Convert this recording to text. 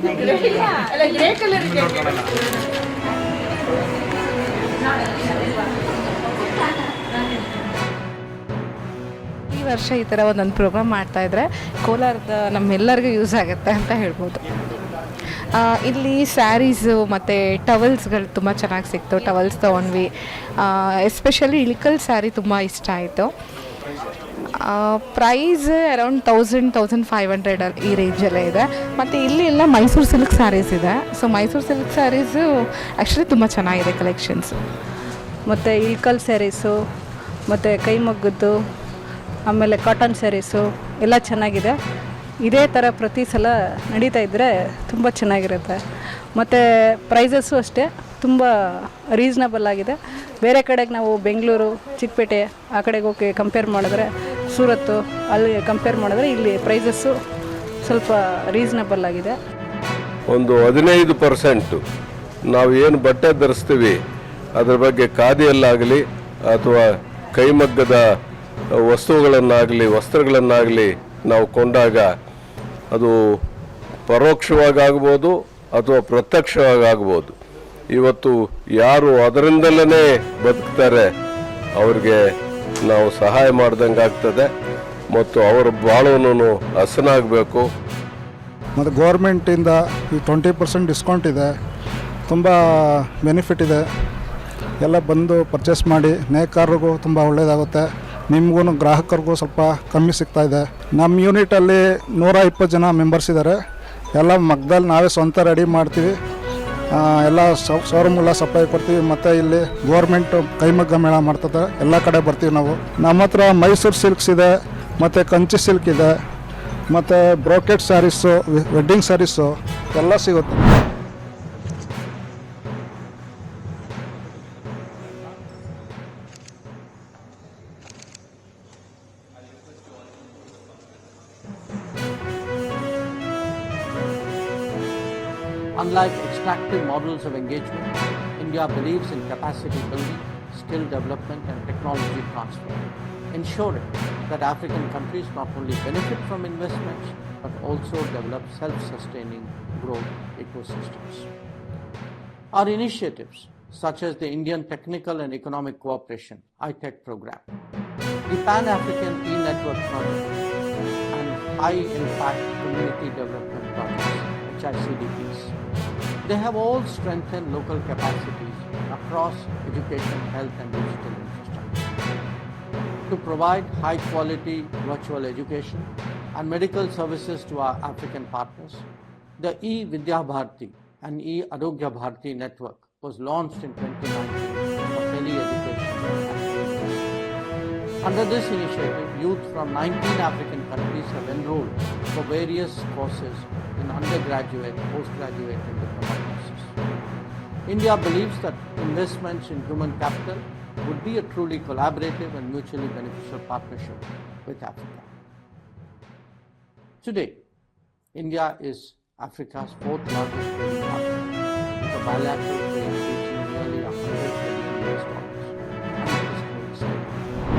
ಈ ವರ್ಷ ಈ ಥರ ಒಂದೊಂದು ಪ್ರೋಗ್ರಾಮ್ ಮಾಡ್ತಾಯಿದ್ರೆ ಕೋಲಾರದ ನಮ್ಮೆಲ್ಲರಿಗೂ ಯೂಸ್ ಆಗುತ್ತೆ ಅಂತ ಹೇಳ್ಬೋದು. ಇಲ್ಲಿ ಸ್ಯಾರೀಸು ಮತ್ತು ಟವಲ್ಸ್ಗಳು ತುಂಬ ಚೆನ್ನಾಗಿ ಸಿಕ್ತು. ಟವಲ್ಸ್ ತೊಗೊಂಡ್ವಿ. ಎಸ್ಪೆಷಲಿ ಇಳಿಕಲ್ ಸ್ಯಾರಿ ತುಂಬ ಇಷ್ಟ ಆಯಿತು. ಪ್ರೈಸ್ ಅರೌಂಡ್ 1,500 ಈ ರೇಂಜಲ್ಲೇ ಇದೆ. ಮತ್ತು ಇಲ್ಲಿ ಎಲ್ಲ ಮೈಸೂರು ಸಿಲ್ಕ್ ಸ್ಯಾರೀಸ್ ಇದೆ. So Mysore silk sarees actually ತುಂಬ ಚೆನ್ನಾಗಿದೆ ಕಲೆಕ್ಷನ್ಸು. ಮತ್ತು ಇಳ್ಕಲ್ ಸ್ಯಾರೀಸು ಮತ್ತು ಕೈಮಗ್ಗದ್ದು, ಆಮೇಲೆ ಕಾಟನ್ ಸ್ಯಾರೀಸು ಎಲ್ಲ ಚೆನ್ನಾಗಿದೆ. ಇದೇ ಥರ ಪ್ರತಿ ಸಲ ನಡೀತಾ ಇದ್ದರೆ ತುಂಬ ಚೆನ್ನಾಗಿರುತ್ತೆ. ಮತ್ತು ಪ್ರೈಸಸ್ಸು ಅಷ್ಟೇ ತುಂಬ ರೀಸ್ನಬಲ್ ಆಗಿದೆ. ಬೇರೆ ಕಡೆಗೆ ನಾವು ಬೆಂಗಳೂರು, ಚಿಕ್ಕಪೇಟೆ ಆ ಕಡೆಗೆ ಹೋಗಿ ಕಂಪೇರ್ ಮಾಡಿದ್ರೆ, ಸೂರತ್ತು ಅಲ್ಲಿ ಕಂಪೇರ್ ಮಾಡಿದ್ರೆ ಇಲ್ಲಿ ಪ್ರೈಸಸ್ಸು ಸ್ವಲ್ಪ ರೀಸ್ನಬಲ್ ಆಗಿದೆ. ಒಂದು 15% ನಾವು ಏನು ಬಟ್ಟೆ ಧರಿಸ್ತೀವಿ ಅದರ ಬಗ್ಗೆ ಖಾದಿಯಲ್ಲಾಗಲಿ ಅಥವಾ ಕೈಮಗ್ಗದ ವಸ್ತುಗಳನ್ನಾಗಲಿ ವಸ್ತ್ರಗಳನ್ನಾಗಲಿ ನಾವು ಕೊಂಡಾಗ ಅದು ಪರೋಕ್ಷವಾಗಾಗ್ಬೋದು ಅಥವಾ ಪ್ರತ್ಯಕ್ಷವಾಗಾಗ್ಬೋದು. ಇವತ್ತು ಯಾರು ಅದರಿಂದಲೇ ಬದುಕ್ತಾರೆ ಅವ್ರಿಗೆ ನಾವು ಸಹಾಯ ಮಾಡ್ದಂಗೆ ಆಗ್ತದೆ ಮತ್ತು ಅವರ ಬಾಳವನ್ನು ಹಸನಾಗಬೇಕು. ಮತ್ತು ಗೌರ್ಮೆಂಟಿಂದ ಈ 20% ಡಿಸ್ಕೌಂಟ್ ಇದೆ, ತುಂಬ ಬೆನಿಫಿಟ್ ಇದೆ. ಎಲ್ಲ ಬಂದು ಪರ್ಚೇಸ್ ಮಾಡಿ ನೇಕಾರರಿಗೂ ತುಂಬ ಒಳ್ಳೆಯದಾಗುತ್ತೆ, ನಿಮಗೂ ಗ್ರಾಹಕರಿಗೂ ಸ್ವಲ್ಪ ಕಮ್ಮಿ ಸಿಗ್ತಾಯಿದೆ. ನಮ್ಮ ಯೂನಿಟಲ್ಲಿ 120 ಜನ ಮೆಂಬರ್ಸ್ ಇದ್ದಾರೆ. ಎಲ್ಲ ಮಗ್ದಲ್ಲಿ ನಾವೇ ಸ್ವಂತ ರೆಡಿ ಮಾಡ್ತೀವಿ, ಎಲ್ಲ ಶೋರೂಮ್ಗೆಲ್ಲ ಸಪ್ಲೈ ಕೊಡ್ತೀವಿ. ಮತ್ತು ಇಲ್ಲಿ ಗೋರ್ಮೆಂಟು ಕೈಮಗ್ಗ ಮೇಳ ಮಾಡ್ತದೆ, ಎಲ್ಲ ಕಡೆ ಬರ್ತೀವಿ ನಾವು. ನಮ್ಮ ಹತ್ರ ಮೈಸೂರು ಸಿಲ್ಕ್ಸ್ ಇದೆ, ಮತ್ತು ಕಂಚಿ ಸಿಲ್ಕ್ ಇದೆ, ಮತ್ತು ಬ್ರೋಕೆಟ್ ಸ್ಯಾರೀಸು, ವೆಡ್ಡಿಂಗ್ ಸ್ಯಾರೀಸು ಎಲ್ಲ ಸಿಗುತ್ತೆ. Unlike extractive models of engagement, India believes in capacity building, skill development and technology transfer, ensuring that African countries not only benefit from investments but also develop self-sustaining growth ecosystems. Our initiatives, such as the Indian Technical and Economic Cooperation (ITEC) program, the Pan-African E-Network project and high-impact community development projects (HICDPs), they have all strengthened local capacities across education, health and digital infrastructure. To provide high-quality virtual education and medical services to our African partners, the E-Vidya Bharati and E-Arogya Bharati network was launched in 2019 for tele-education. Under this initiative, youth from 19 African countries have enrolled for various courses in undergraduate, postgraduate and diploma courses. India believes that investments in human capital would be a truly collaborative and mutually beneficial partnership with Africa. Today, India is Africa's 4th largest trading partner with a bilateral